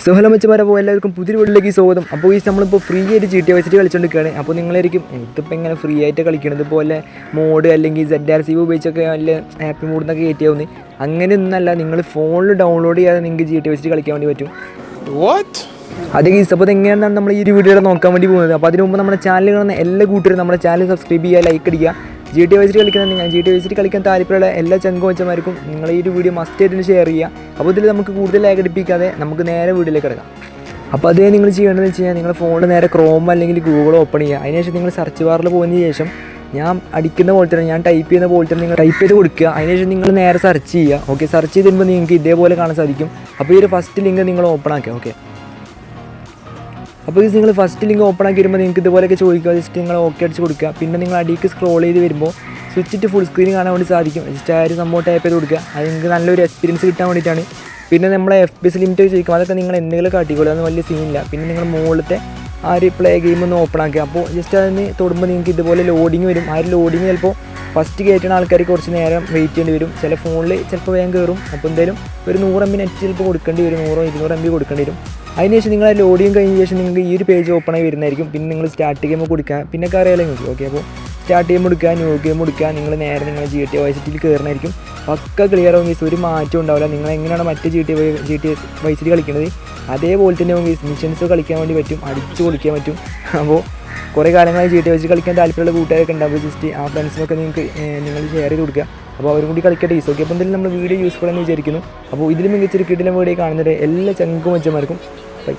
So hello മച്ചന്മാരെ, അപ്പോൾ എല്ലാവർക്കും പുതിയ വീട്ടിലേക്ക് സ്വാഗതം. അപ്പോൾ ഈ നമ്മളിപ്പോൾ ഫ്രീ ആയിട്ട് GTA വെച്ചിട്ട് കളിച്ചുകൊണ്ടിരിക്കുകയാണ്. അപ്പോൾ നിങ്ങളായിരിക്കും ഇതിപ്പോൾ എങ്ങനെ ഫ്രീ ആയിട്ട് കളിക്കണത്, ഇതുപോലെ മോഡ് അല്ലെങ്കിൽ ZRC ഉപയോഗിച്ചൊക്കെ നല്ല ഹാപ്പി മോഡ് എന്നൊക്കെ കയറ്റിയാവുന്നത്. അങ്ങനെയൊന്നല്ല, നിങ്ങൾ ഫോണിൽ ഡൗൺലോഡ് ചെയ്യാതെ നിങ്ങൾക്ക് GTA വെച്ചിട്ട് കളിക്കാൻ വേണ്ടി പറ്റും. അത് ഗീസ്, അപ്പോൾ എങ്ങനെയാണ് നമ്മൾ ഈ ഒരു വീഡിയോ നോക്കാൻ വേണ്ടി പോകുന്നത്. അപ്പോൾ അതിന് മുമ്പ് നമ്മുടെ ചാനൽ കാണുന്ന എല്ലാ കൂട്ടരും നമ്മുടെ ചാനൽ സബ്സ്ക്രൈബ് ചെയ്യുക, ലൈക്ക് അടിക്കുക. GTA വെച്ചിട്ട് കളിക്കുന്ന GTA വെച്ചിട്ട് കളിക്കാൻ താല്പര്യമുള്ള എല്ലാ ചങ്കുവച്ചന്മാർക്കും നിങ്ങൾ ഈ ഒരു വീഡിയോ മസ്റ്റ് ആയിട്ട് ഷെയർ ചെയ്യുക. അപ്പോൾ ഇതിൽ നമുക്ക് കൂടുതൽ ലാഗ് അടിപ്പിക്കാതെ നമുക്ക് നേരെ വീഡിയോയിലേക്ക് കിടക്കാം. അപ്പോൾ അതേ നിങ്ങൾ ചെയ്യേണ്ടതെന്ന് വെച്ച് കഴിഞ്ഞാൽ നിങ്ങൾ ഫോണിൽ നേരെ ക്രോം അല്ലെങ്കിൽ ഗൂഗിൾ ഓപ്പൺ ചെയ്യുക. അതിനുശേഷം നിങ്ങൾ സെർച്ച് ബാറിൽ പോയതിന് ശേഷം ഞാൻ അടിക്കുന്ന പോലെ തന്നെ, ഞാൻ ടൈപ്പ് ചെയ്യുന്ന പോലെ തന്നെ നിങ്ങൾ ടൈപ്പ് ചെയ്ത് കൊടുക്കുക. അതിനുശേഷം നിങ്ങൾ നേരെ സെർച്ച് ചെയ്യുക. ഓക്കെ, സെർച്ച് ചെയ്ത് തരുമ്പോൾ നിങ്ങൾക്ക് ഇതേപോലെ കാണാൻ സാധിക്കും. അപ്പോൾ ഈ ഒരു ഫസ്റ്റ് ലിങ്ക് നിങ്ങൾ ഓപ്പൺ ആക്കുക. ഓക്കെ, അപ്പോൾ നിങ്ങൾ ഫസ്റ്റ് ലിങ്ക് ഓപ്പൺ ആക്കി വരുമ്പോൾ നിങ്ങൾക്ക് ഇതുപോലെയൊക്കെ ചോദിക്കുക. ജസ്റ്റ് നിങ്ങൾ ഓക്കെ അടിച്ച് കൊടുക്കുക. പിന്നെ നിങ്ങൾ അടിക്ക് സ്ക്രോൾ ചെയ്ത് വരുമ്പോൾ സ്വിച്ചിട്ട് ഫുൾ സ്ക്രീൻ കാണാൻ വേണ്ടി സാധിക്കും. ജസ്റ്റ് ആ ഒരു സംഭവം ടൈപ്പ് ചെയ്ത് കൊടുക്കുക. അത് നിങ്ങൾക്ക് നല്ലൊരു എക്സ്പീരിയൻസ് കിട്ടാൻ വേണ്ടിയിട്ടാണ്. പിന്നെ നമ്മളെ FPS ലിമിറ്റ് ചോദിക്കും, അതൊക്കെ നിങ്ങൾ എന്തെങ്കിലും കാട്ടിക്കോളൂ, അതൊന്നും വലിയ സീനില്ല. പിന്നെ നിങ്ങൾ മുകളിലത്തെ ആ ഒരു പ്ലേ ഗെയിം ഒന്ന് ഓപ്പൺ ആക്കുക. അപ്പോൾ ജസ്റ്റ് അതിന് തൊടുമ്പോൾ നിങ്ങൾക്ക് ഇതുപോലെ ലോഡിങ് വരും. ആ ഒരു ലോഡിങ് ചിലപ്പോൾ ഫസ്റ്റ് കയറ്റുന്ന ആൾക്കാർക്ക് കുറച്ച് നേരം വെയിറ്റ് ചെയ്യേണ്ടി വരും. ചില ഫോണിൽ ചിലപ്പോൾ വേഗം കയറും. അപ്പോൾ എന്തായാലും ഒരു 100 MB നെറ്റ് ചിലപ്പോൾ കൊടുക്കേണ്ടി വരും, 100-200 MB കൊടുക്കേണ്ടി വരും. അതിനുശേഷം നിങ്ങൾ ആ ലോഡിങ് കഴിഞ്ഞ ശേഷം നിങ്ങൾക്ക് ഈ ഒരു പേജ് ഓപ്പൺ ആയി വരുന്നതായിരിക്കും. പിന്നെ നിങ്ങൾ സ്റ്റാർട്ട് ഗെയിം കൊടുക്കുക. പിന്നെ അറിയാലോ നിങ്ങൾക്ക്. ഓക്കെ, അപ്പോൾ സ്റ്റാർട്ട് ഗെയിം എടുക്കുക, ന്യൂ ഗെയിം എടുക്കുക. നിങ്ങൾ നേരെ നിങ്ങൾ GTA Vice Cityയിൽ കയറണമായിരിക്കും. പക്ക ക്ലിയർ ആവും ഗീസ്, ഒരു മാറ്റം ഉണ്ടാവില്ല. നിങ്ങൾ എങ്ങനെയാണ് മറ്റ് GTA Vice City കളിക്കുന്നത് അതേപോലെ തന്നെ ഗീസ് മിഷൻസ് കളിക്കാൻ വേണ്ടി പറ്റും, അടിച്ച് പൊളിക്കാൻ പറ്റും. അപ്പോൾ കുറേ കാലങ്ങളായി GTA Vice City കളിക്കാൻ താല്പര്യമുള്ള കൂട്ടുകാരൊക്കെ ഉണ്ടാവും. ജസ്റ്റ് ആ ഫ്രണ്ട്സിനൊക്കെ നിങ്ങൾ ഷെയർ ചെയ്ത് കൊടുക്കുക. അപ്പോൾ അവരും കൂടി കളിക്കട്ടെ ഈസ്. ഓക്കെ, അപ്പോൾ എന്തായാലും നമ്മൾ വീഡിയോ യൂസ്ഫുൾ എന്ന് വിചാരിക്കുന്നു. അപ്പോൾ ഇതിലും മികച്ചൊരു കിടിലം വീഡിയോ കാണുന്നത് എല്ലാ ചങ്കും മച്ചന്മാർക്കും ബൈ.